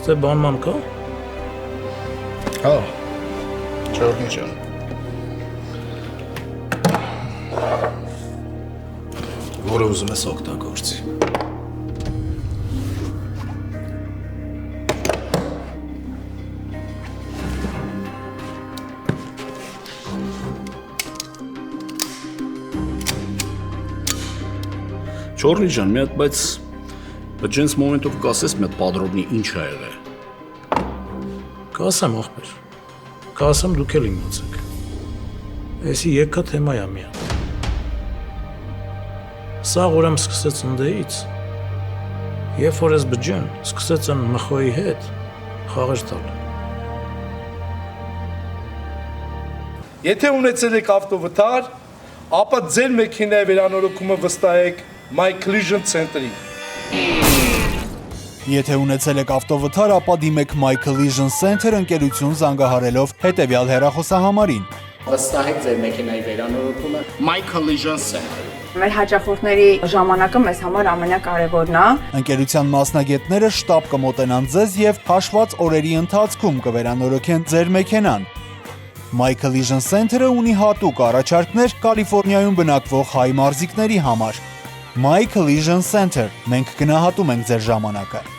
թե բանման կա։ Հա, Ջորնի ջան։ Որը ուզում ես օգտագործի։ Ջորնի ջան, մի հատ, բայց բջենս մոմենտով կասես մի հատ պատրոբնի ինչ ա եղել։ Կասեմ ախպեր, կասեմ դուք էլ իմացեք։ Էսի եկա թեմա է մի հատ։ Սաղ ուրեմ սկսեց ընդեից, երբ որ ես բջեն սկսեց են մխոյի հետ խաղեր տալ։ Եթե ունեցել եք ավտովթար, ապա ձեր մեքենայի վերանորոգումը վստահեք My Collision Center-ին։ Եթե ունեցել եք ավտովթար, ապա դիմեք My Collision Center ընկերություն զանգահարելով հետևյալ հեռախոսահամարին։ Վստահեք ձեր մեքենայի վերանորոգումը My Collision Center-ում։ Մեր հաճախորդների ժամանակը մեզ համար ամենակարևորն է։ Ընկերության մասնագետները շտապ կմոտենան ձեզ եւ հաշված օրերի ընթացքում կվերանորոգեն ձեր մեքենան։ My Collision Center-ը ունի հատուկ առաջարկներ Կալիֆոռնիայում բնակվող հայ մարզիկների համար։ My Collision Center, մենք գնահատում ենք ձեր ժամանակը։